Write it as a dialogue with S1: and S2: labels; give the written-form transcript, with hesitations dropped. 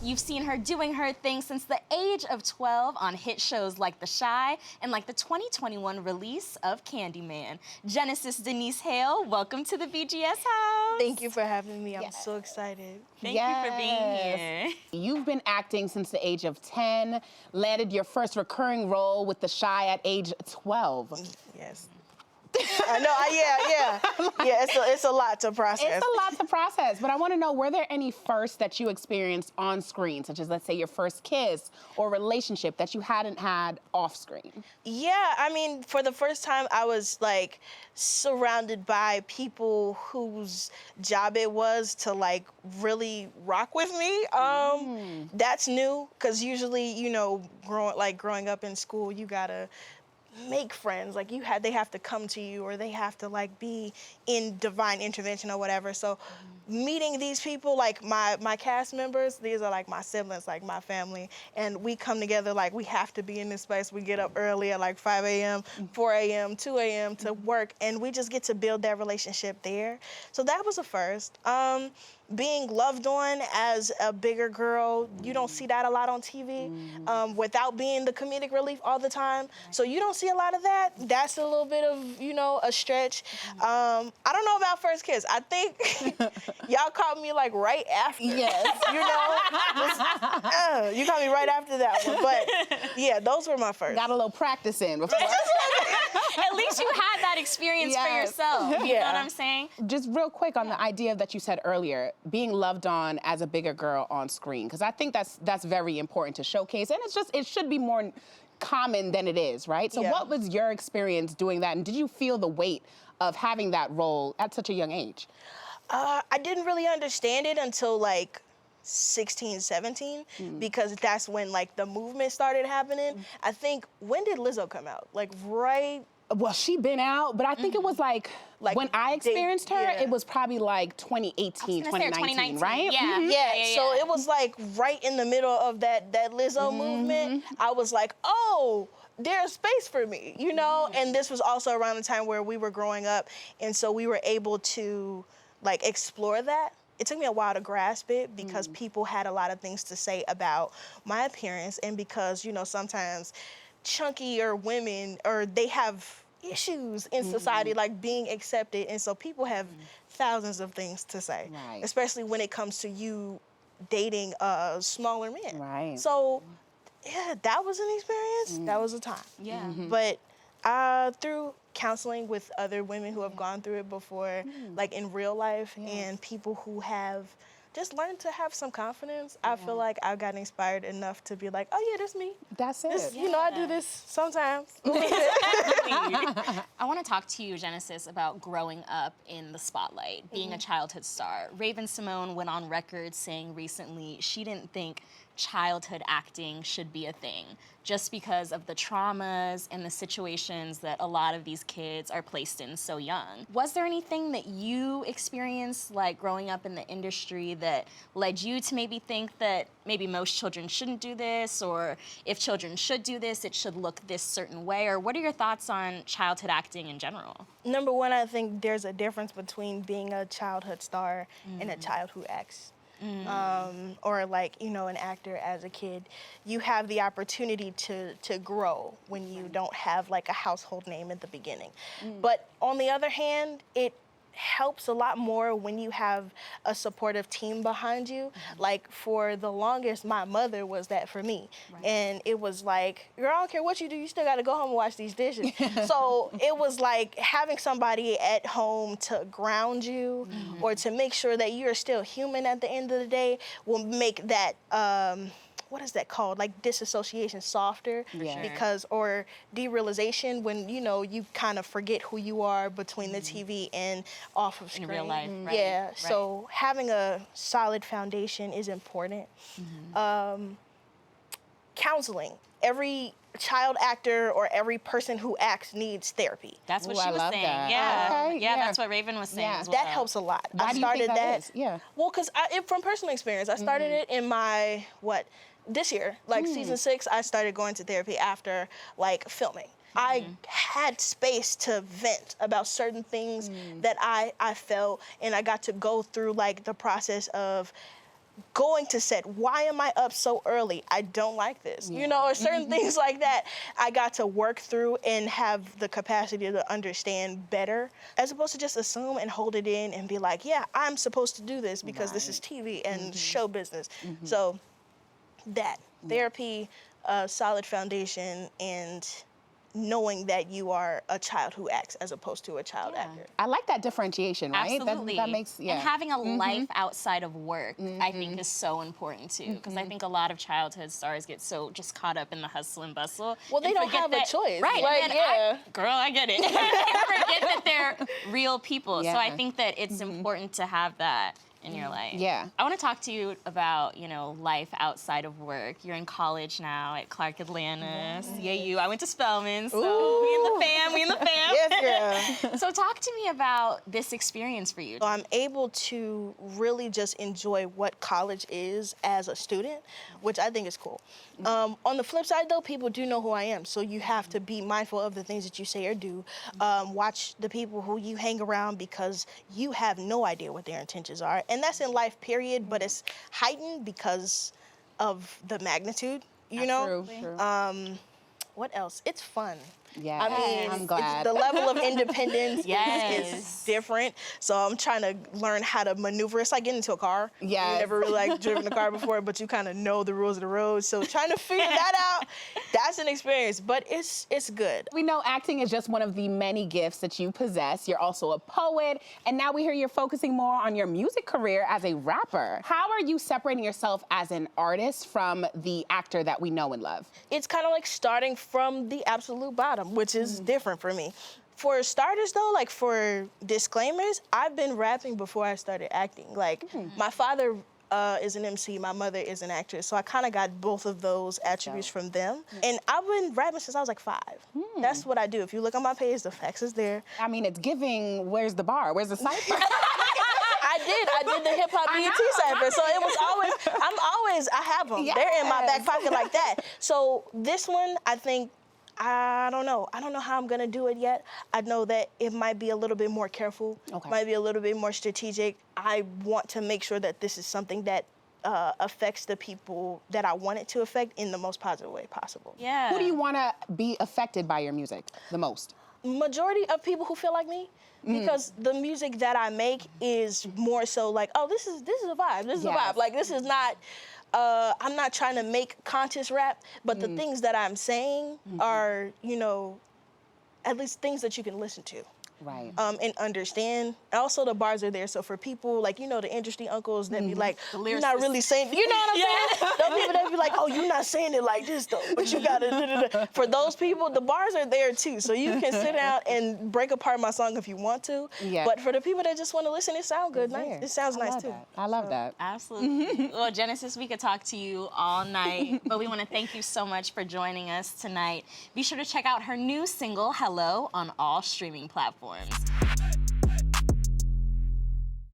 S1: You've seen her doing her thing since the age of 12 on hit shows like The Chi and like the 2021 release of Candyman. Genesis Denise Hale, welcome to the BGS house.
S2: Thank you for having me. I'm so excited.
S1: Thank you for being here.
S3: You've been acting since the age of 10, landed your first recurring role with The Chi at age 12.
S2: Yes. I know, yeah, it's a lot to process.
S3: It's a lot to process, but I want to know, were there any firsts that you experienced on screen, such as, let's say, your first kiss or relationship that you hadn't had off screen?
S2: Yeah, I mean, for the first time, I was like surrounded by people whose job it was to like really rock with me. That's new, because usually, you know, growing up in school, you gotta make friends, like they have to come to you, or they have to like be in divine intervention or whatever. So meeting these people, like my cast members, these are like my siblings, like my family, and we come together, like we have to be in this space. We get up early at like 5 a.m., 4 a.m., 2 a.m. to work, and we just get to build that relationship there. So that was a first. Being loved on as a bigger girl, you don't see that a lot on TV, without being the comedic relief all the time. So you don't see a lot of that. That's a little bit of, you know, a stretch. I don't know about first kiss. I think y'all caught me like right after.
S3: Yes.
S2: You know? You caught me right after that one. But yeah, those were my first.
S3: Got a little practice in before.
S1: At least you had that experience for yourself. You know what I'm saying?
S3: Just real quick on the idea that you said earlier, being loved on as a bigger girl on screen, because I think that's very important to showcase, and it should be more common than it is, right? So what was your experience doing that, and did you feel the weight of having that role at such a young age?
S2: I didn't really understand it until like 16, 17, because that's when like the movement started happening. I think, when did Lizzo come out? Like right?
S3: Well, she been out, but I think it was like when I experienced her, it was probably like 2018, 2019, right?
S1: Yeah.
S2: So it was like right in the middle of that Lizzo movement. I was like, oh, there's space for me, you know? And this was also around the time where we were growing up, and so we were able to like explore that. It took me a while to grasp it, because people had a lot of things to say about my appearance, and because, you know, sometimes chunkier women, or they have issues in society, like being accepted, and so people have thousands of things to say, especially when it comes to you dating smaller men.
S3: Right.
S2: So yeah, that was an experience. That was a time.
S1: Yeah.
S2: But through counseling with other women who have gone through it before, like in real life, and people who have just learned to have some confidence, I feel like I've gotten inspired enough to be like, oh yeah, that's me.
S3: That's it.
S2: You know, I do this sometimes.
S1: I want to talk to you, Genesis, about growing up in the spotlight, being a childhood star. Raven Simone went on record saying recently she didn't think childhood acting should be a thing, just because of the traumas and the situations that a lot of these kids are placed in so young. Was there anything that you experienced, like growing up in the industry, that led you to maybe think that maybe most children shouldn't do this, or if children should do this, it should look this certain way? Or what are your thoughts on childhood acting in general?
S2: Number one, I think there's a difference between being a childhood star and a child who acts. Or like, you know, an actor as a kid. You have the opportunity to grow when you don't have like a household name at the beginning. But on the other hand, it helps a lot more when you have a supportive team behind you. Like for the longest, my mother was that for me. And it was like, girl, I don't care what you do, you still gotta go home and wash these dishes. So it was like having somebody at home to ground you, or to make sure that you're still human at the end of the day, will make that, what is that called? Like disassociation softer, because, or derealization, when, you know, you kind of forget who you are between the TV and off of screen.
S1: In real life,
S2: Yeah, so having a solid foundation is important. Counseling. Every child actor or every person who acts needs therapy.
S1: That's what
S3: Ooh,
S1: she
S3: I
S1: was
S3: love
S1: saying.
S3: that.
S1: Yeah.
S3: Okay,
S1: Yeah, that's what Raven was saying as well.
S2: That helps a lot.
S3: Why
S2: I
S3: do you
S2: started
S3: think that is? Yeah.
S2: Well, because from personal experience, I started it in my, this year, like season 6, I started going to therapy after like filming. I had space to vent about certain things that I felt, and I got to go through like the process of going to set, why am I up so early? I don't like this, you know, or certain things like that. I got to work through and have the capacity to understand better, as opposed to just assume and hold it in and be like, yeah, I'm supposed to do this because this is TV and show business. So that, therapy, solid foundation, and knowing that you are a child who acts as opposed to a child actor.
S3: I like that differentiation, right?
S1: Absolutely.
S3: That makes,
S1: And having a life outside of work, I think, is so important too. Because I think a lot of childhood stars get so just caught up in the hustle and bustle.
S2: Well, they
S1: and
S2: don't
S1: forget
S2: have
S1: that,
S2: a choice.
S1: Right.
S2: Like,
S1: and
S2: yeah.
S1: Girl, I get it. And forget that they're real people. So I think that it's important to have that in your life.
S3: Yeah.
S1: I want to talk to you about, you know, life outside of work. You're in college now at Clark Atlantis. Yeah, you. I went to Spelman, so we in the fam.
S2: Yes, girl.
S1: So talk to me about this experience for you.
S2: So I'm able to really just enjoy what college is as a student, which I think is cool. On the flip side, though, people do know who I am, so you have to be mindful of the things that you say or do. Watch the people who you hang around, because you have no idea what their intentions are. And that's in life, period, but it's heightened because of the magnitude, you know?
S3: True.
S2: What else? It's fun.
S3: Yeah,
S2: I mean,
S3: I'm glad.
S2: the level of independence
S1: Yes.
S2: is different. So I'm trying to learn how to maneuver. It's like getting into a car.
S3: Yes.
S2: You never really like driven a car before, but you kind of know the rules of the road. So trying to figure that out, that's an experience, but it's good.
S3: We know acting is just one of the many gifts that you possess. You're also a poet, and now we hear you're focusing more on your music career as a rapper. How are you separating yourself as an artist from the actor that we know and love?
S2: It's kind of like starting from the absolute bottom, which is different for me. For starters, though, like for disclaimers, I've been rapping before I started acting. Like, my father is an MC, my mother is an actress, so I kind of got both of those attributes from them. And I've been rapping since I was like 5. That's what I do. If you look on my page, the facts is there.
S3: I mean, it's giving, where's the bar? Where's the cipher?
S2: I did the hip hop BET cipher, so it was always, I have them. They're in my back pocket like that. So this one, I think, I don't know how I'm gonna do it yet. I know that it might be a little bit more careful, might be a little bit more strategic. I want to make sure that this is something that affects the people that I want it to affect in the most positive way possible.
S1: Yeah.
S3: Who do you want to be affected by your music the most?
S2: Majority of people who feel like me, because the music that I make is more so like, oh, this is a vibe. This is a vibe. Like, this is not. I'm not trying to make conscious rap, but the things that I'm saying are, you know, at least things that you can listen to.
S3: Right.
S2: And understand. Also, the bars are there, so for people, like, you know, the industry uncles that be like, you're not really saying, you know what I'm saying? Those people that be like, oh, you're not saying it like this, though, but you gotta, For those people, the bars are there, too, so you can sit down and break apart my song if you want to.
S3: Yeah.
S2: But for the people that just want to listen, it sounds good. Nice. It sounds nice, too.
S3: I love that.
S1: Absolutely. Well, Genesis, we could talk to you all night, but we want to thank you so much for joining us tonight. Be sure to check out her new single, Hello, on all streaming platforms.